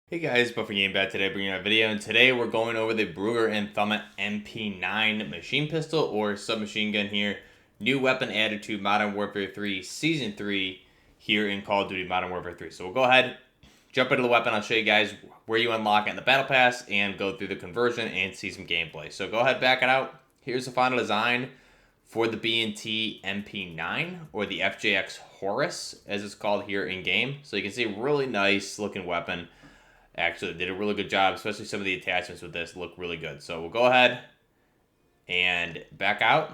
Hey guys, Buffer Game back today bringing you a video, and today we're going over the Brügger Thomet MP9 machine pistol or submachine gun here. New weapon added to Modern Warfare 3 Season 3 here in Call of Duty Modern Warfare 3. So we'll go ahead, jump into the weapon. I'll show you guys where you unlock it in the Battle Pass and go through the conversion and see some gameplay. So go ahead, back it out. Here's the final design for the B&T MP9 or the FJX Horux as it's called here in game. So you can see really nice looking weapon. Actually did a really good job, especially some of the attachments with this look really good. So we'll go ahead and back out.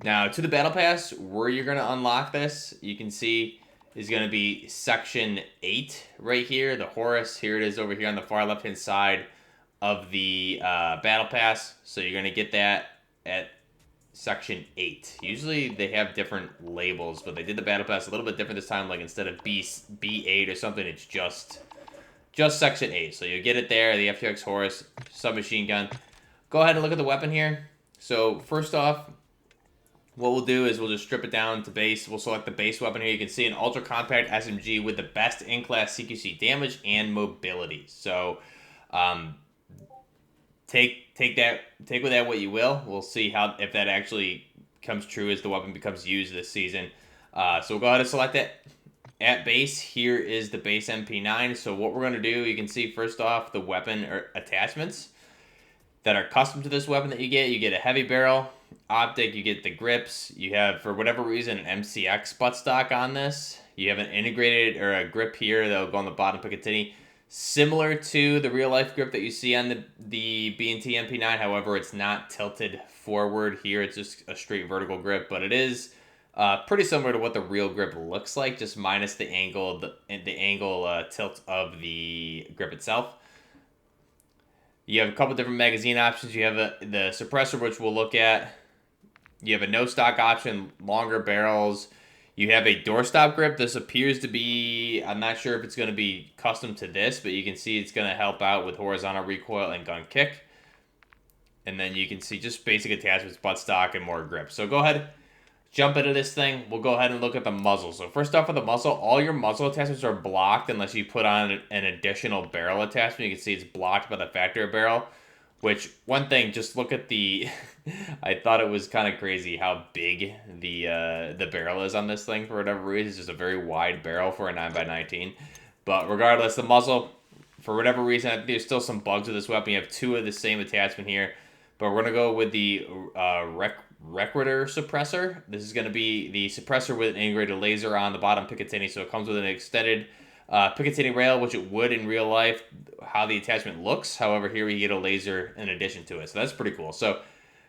Now to the Battle Pass, where you're going to unlock this, you can see is going to be Section 8 right here. The Horus, here it is over here on the far left-hand side of the Battle Pass. So you're going to get that at Section 8. Usually they have different labels, but they did the Battle Pass a little bit different this time. Like instead of B8 or something, it's just Section 8. So you get it there, the FJX Horux submachine gun. Go ahead and look at the weapon here. So first off, what we'll do is we'll just strip it down to base. We'll select the base weapon here. You can see an ultra compact SMG with the best in-class CQC damage and mobility. So take with that what you will. We'll see if that actually comes true as the weapon becomes used this season. So we'll go ahead and select it. At base, here is the base MP9. So what we're going to do, you can see first off the weapon or attachments that are custom to this weapon that you get. You get a heavy barrel, optic, you get the grips. You have, for whatever reason, an MCX buttstock on this. You have an integrated or a grip here that will go on the bottom Picatinny. Similar to the real-life grip that you see on the B&T MP9, however, it's not tilted forward here. It's just a straight vertical grip, but it is pretty similar to what the real grip looks like, just minus the angle, tilt of the grip itself. You have a couple different magazine options. You have the suppressor, which we'll look at. You have a no-stock option, longer barrels. You have a doorstop grip. This appears to be, I'm not sure if it's going to be custom to this, but you can see it's going to help out with horizontal recoil and gun kick. And then you can see just basic attachments, buttstock, and more grip. So go ahead, jump into this thing. We'll go ahead and look at the muzzle. So first off with the muzzle, all your muzzle attachments are blocked unless you put on an additional barrel attachment. You can see it's blocked by the factory barrel. Which, one thing, just look at the... I thought it was kind of crazy how big the barrel is on this thing for whatever reason. It's just a very wide barrel for a 9x19. But regardless, the muzzle, for whatever reason, I think there's still some bugs with this weapon. You have two of the same attachment here. But we're going to go with the Recoil suppressor. This is going to be the suppressor with an integrated laser on the bottom Picatinny. So it comes with an extended Picatinny rail, which it would in real life, how the attachment looks. However, here we get a laser in addition to it. So that's pretty cool. So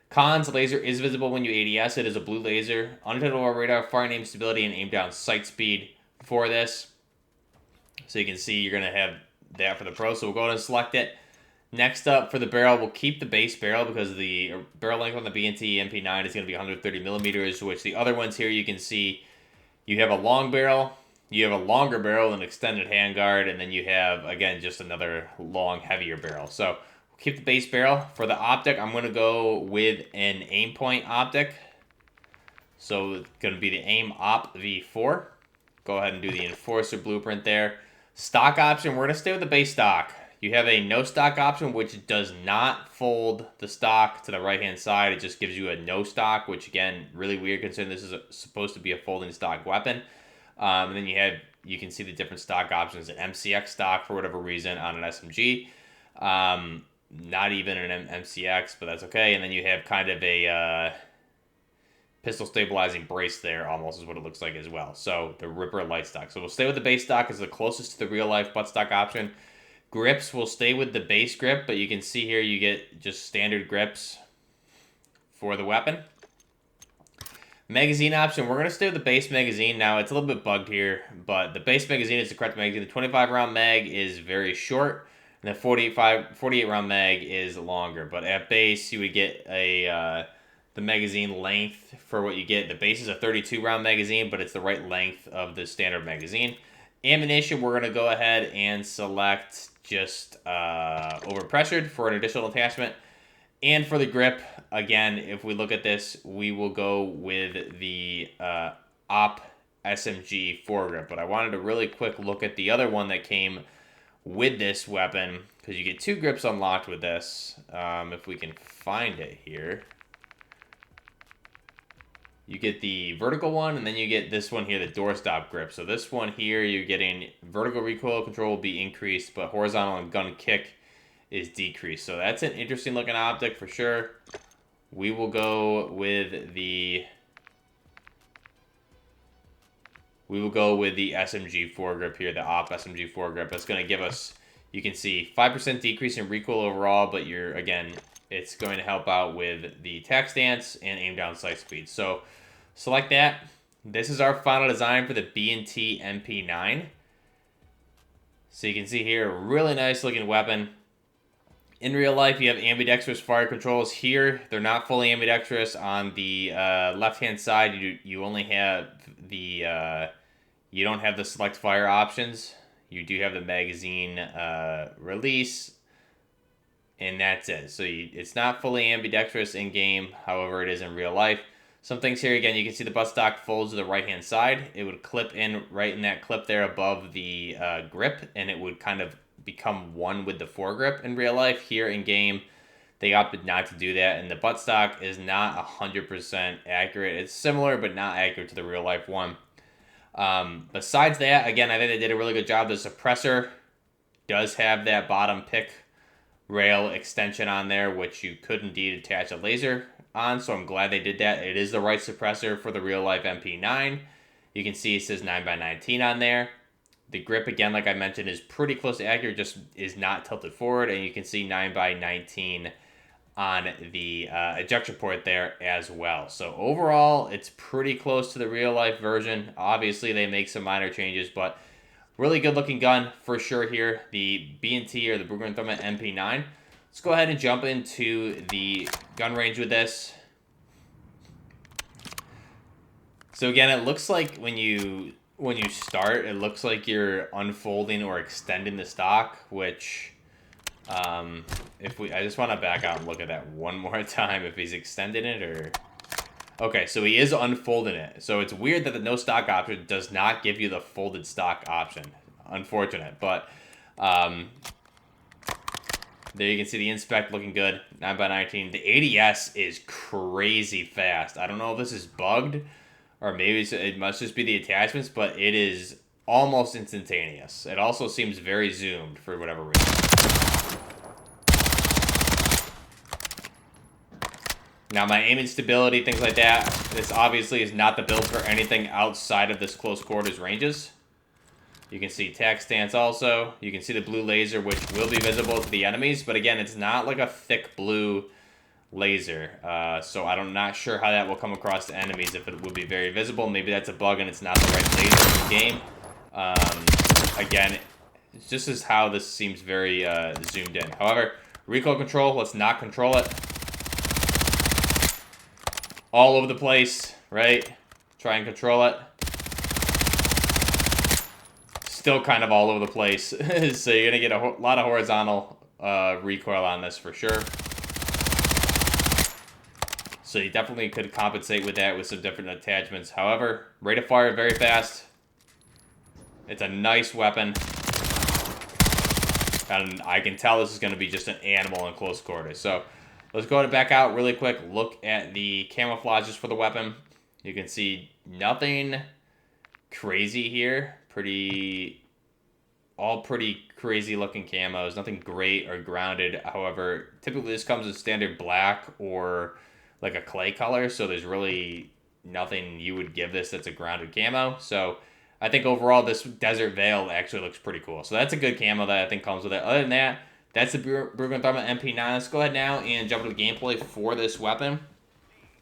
cons, laser is visible when you ADS. It is a blue laser. Undetectable radar, firing aim stability, and aim down sight speed for this. So you can see you're going to have that for the Pro. So we'll go ahead and select it. Next up for the barrel, we'll keep the base barrel because the barrel length on the B&T MP9 is going to be 130 millimeters, which the other ones here you can see you have a long barrel. You have a longer barrel, an extended handguard, and then you have, again, just another long, heavier barrel. So we'll keep the base barrel. For the optic, I'm going to go with an aim point optic. So it's going to be the AIM Op V4. Go ahead and do the Enforcer blueprint there. Stock option, we're going to stay with the base stock. You have a no stock option, which does not fold the stock to the right-hand side. It just gives you a no stock, which, again, really weird considering this is supposed to be a folding stock weapon. And then you can see the different stock options. An MCX stock for whatever reason on an SMG. Not even an MCX, but that's okay. And then you have kind of a pistol stabilizing brace there, almost is what it looks like as well. So the Ripper light stock. So we'll stay with the base stock as the closest to the real life buttstock option. Grips will stay with the base grip, but you can see here you get just standard grips for the weapon. Magazine option, we're going to stay with the base magazine. Now, it's a little bit bugged here, but the base magazine is the correct magazine. The 25-round mag is very short, and the 48-round mag is longer. But at base, you would get the magazine length for what you get. The base is a 32-round magazine, but it's the right length of the standard magazine. Ammunition, we're going to go ahead and select just overpressured for an additional attachment. And for the grip, again, if we look at this, we will go with the Op SMG foregrip. But I wanted to really quick look at the other one that came with this weapon, because you get 2 grips unlocked with this. If we can find it here. You get the vertical one, and then you get this one here, the doorstop grip. So this one here, you're getting vertical recoil control will be increased, but horizontal and gun kick is decreased. So that's an interesting looking optic for sure. We will go with the SMG foregrip here, the op SMG foregrip. That's going to give us, you can see 5% decrease in recoil overall, but again, it's going to help out with the tack stance and aim down sight speed. So select that. This is our final design for the B&T MP9. So you can see here, really nice looking weapon. In real life, you have ambidextrous fire controls here. They're not fully ambidextrous. On the left-hand side, you only have the you don't have the select fire options. You do have the magazine release, and that's it. So it's not fully ambidextrous in game. However, it is in real life. Some things here, again, you can see the buttstock folds to the right-hand side. It would clip in right in that clip there above the grip, and it would kind of become one with the foregrip in real life. Here in game, they opted not to do that, and the buttstock is not 100% accurate. It's similar, but not accurate to the real life one. Besides that, again, I think they did a really good job. The suppressor does have that bottom pick rail extension on there, which you could indeed attach a laser on, so I'm glad they did that. It is the right suppressor for the real life MP9. You can see it says 9x19 on there. The grip, again, like I mentioned, is pretty close to accurate, just is not tilted forward, and you can see 9x19 on the ejection port there as well. So overall, it's pretty close to the real life version. Obviously, they make some minor changes, but really good looking gun for sure here. The B&T or the Brügger Thomet MP9. Let's go ahead and jump into the gun range with this. So again, it looks like when you start, it looks like you're unfolding or extending the stock, which I just want to back out and look at that one more time if he's extending it or... Okay, so he is unfolding it. So it's weird that the no stock option does not give you the folded stock option. Unfortunate, but there you can see the inspect looking good, 9x19. The ADS is crazy fast. I don't know if this is bugged or maybe it must just be the attachments, but it is almost instantaneous. It also seems very zoomed for whatever reason. Now, my aiming stability, things like that, this obviously is not the build for anything outside of this close quarters ranges. You can see tack stance also. You can see the blue laser, which will be visible to the enemies, but again, it's not like a thick blue laser. So I'm not sure how that will come across to enemies, if it will be very visible. Maybe that's a bug and it's not the right laser in the game. Again, it's just as how this seems very zoomed in. However, recoil control, let's not control it. All over the place, right? Try and control it. Still kind of all over the place. So you're going to get a lot of horizontal recoil on this for sure. So you definitely could compensate with that with some different attachments. However, rate of fire very fast. It's a nice weapon. And I can tell this is going to be just an animal in close quarters. So let's go ahead and back out really quick. Look at the camouflages for the weapon. You can see nothing crazy here. All pretty crazy looking camos. Nothing great or grounded. However, typically this comes in standard black or like a clay color. So there's really nothing you would give this that's a grounded camo. So I think overall this Desert Veil actually looks pretty cool. So that's a good camo that I think comes with it. Other than that, that's the Brügger Thomet MP9. Let's go ahead now and jump into the gameplay for this weapon.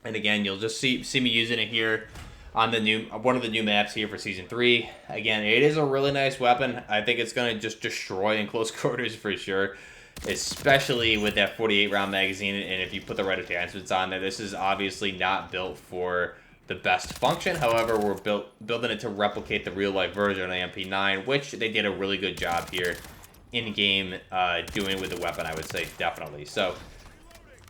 And again, you'll just see me using it here on the one of the new maps here for Season 3. Again, it is a really nice weapon. I think it's going to just destroy in close quarters for sure, especially with that 48-round magazine. And if you put the right attachments on there, this is obviously not built for the best function. However, we're building it to replicate the real-life version of the MP9, which they did a really good job here in-game doing with the weapon, I would say, definitely. So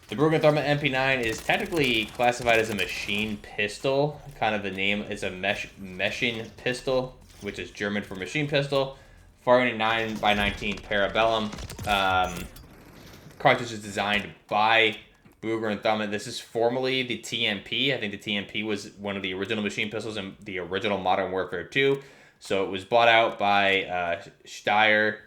The Brügger Thomet MP9 is technically classified as a machine pistol. Kind of the name is a Maschinenpistole, which is German for machine pistol. 489x19 Parabellum. Cartridge is designed by Brügger Thomet. This is formerly the TMP. I think the TMP was one of the original machine pistols in the original Modern Warfare 2. So it was bought out by Steyr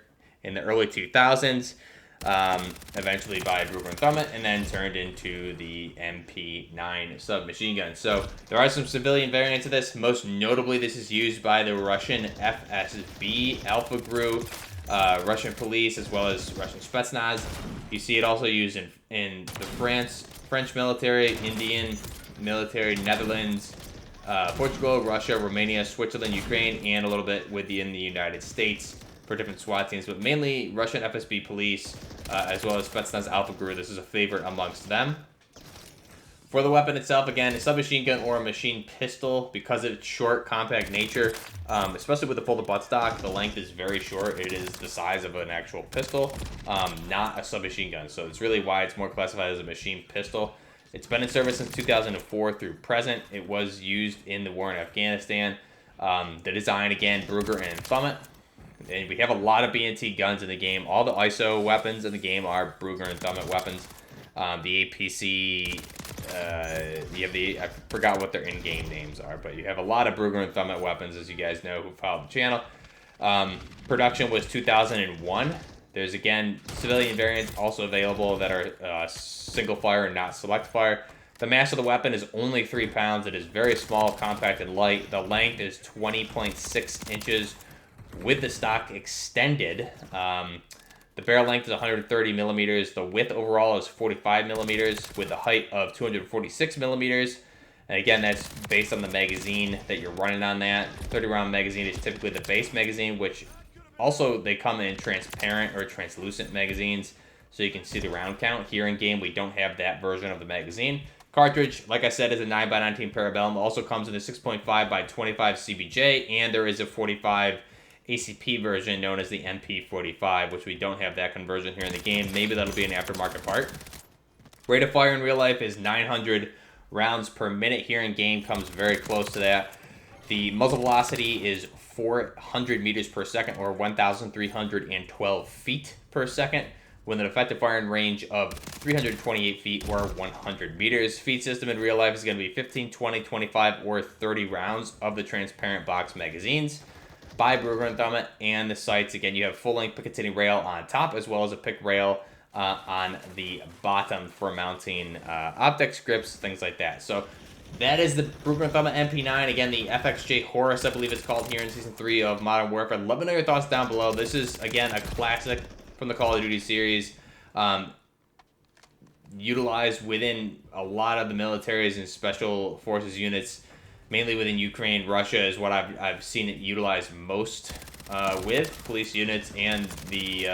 in the early 2000s. Eventually by Brügger Thomet, and then turned into the MP9 submachine gun. So there are some civilian variants of this. Most notably, this is used by the Russian FSB, Alpha Group, Russian police, as well as Russian Spetsnaz. You see it also used in the French military, Indian military, Netherlands, Portugal, Russia, Romania, Switzerland, Ukraine, and a little bit within the United States for different SWAT teams, but mainly Russian FSB police, as well as Spetsnaz Alpha Group. This is a favorite amongst them. For the weapon itself, again, a submachine gun or a machine pistol, because of its short, compact nature, especially with the folded buttstock, the length is very short. It is the size of an actual pistol, not a submachine gun. So it's really why it's more classified as a machine pistol. It's been in service since 2004 through present. It was used in the war in Afghanistan. The design, again, Brügger and Thomet. And we have a lot of B&T guns in the game. All the ISO weapons in the game are Brügger and Thomet weapons. The APC, you have I forgot what their in-game names are, but you have a lot of Brügger and Thomet weapons, as you guys know who followed the channel. Production was 2001. There's, again, civilian variants also available that are single fire and not select fire. The mass of the weapon is only 3 pounds. It is very small, compact, and light. The length is 20.6 inches. With the stock extended, the barrel length is 130 millimeters. The width overall is 45 millimeters with a height of 246 millimeters. And again, that's based on the magazine that you're running on that. 30-round magazine is typically the base magazine, which also they come in transparent or translucent magazines, so you can see the round count. Here in game, we don't have that version of the magazine. Cartridge, like I said, is a 9x19 Parabellum. Also comes in a 6.5x25 CBJ, and there is a 45 ACP version known as the MP45, which we don't have that conversion here in the game. Maybe that'll be an aftermarket part. Rate of fire in real life is 900 rounds per minute. Here in game comes very close to that. The muzzle velocity is 400 meters per second, or 1,312 feet per second, with an effective firing range of 328 feet or 100 meters. Feed system in real life is going to be 15, 20, 25, or 30 rounds of the transparent box magazines by Brügger Thomet. And the sights, again, you have full-length Picatinny rail on top, as well as a pick rail on the bottom for mounting optics, grips, things like that. So that is the Brügger Thomet MP9. Again, the FJX Horux, I believe it's called here in Season 3 of Modern Warfare. Let me know your thoughts down below. This is, again, a classic from the Call of Duty series. Utilized within a lot of the militaries and special forces units, mainly within Ukraine. Russia is what I've seen it utilized most with police units and the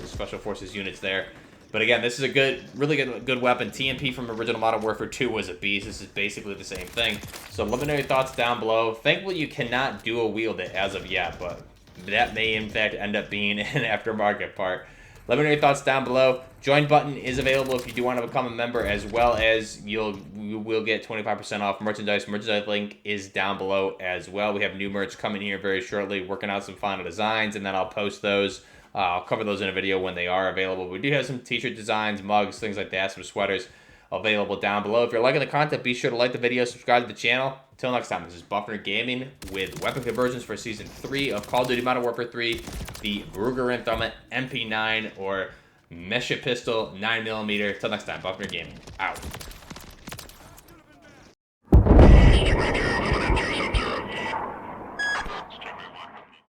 special forces units there. But again, this is a really good weapon. TMP from original Modern Warfare 2 was a beast. This is basically the same thing. So let me know your thoughts down below. Thankfully, you cannot dual wield it as of yet, but that may in fact end up being an aftermarket part. Let me know your thoughts down below. Join button is available if you do want to become a member, as well as you will get 25% off merchandise. Merchandise link is down below as well. We have new merch coming here very shortly, working out some final designs, and then I'll post those. I'll cover those in a video when they are available. We do have some t-shirt designs, mugs, things like that, some sweaters available down below. If you're liking the content, be sure to like the video, subscribe to the channel. Until next time, this is Buffner Gaming with weapon conversions for Season 3 of Call of Duty Modern Warfare 3, the Brügger Thomet MP9 or Maschinenpistole 9mm. Till next time, Buffner Gaming out.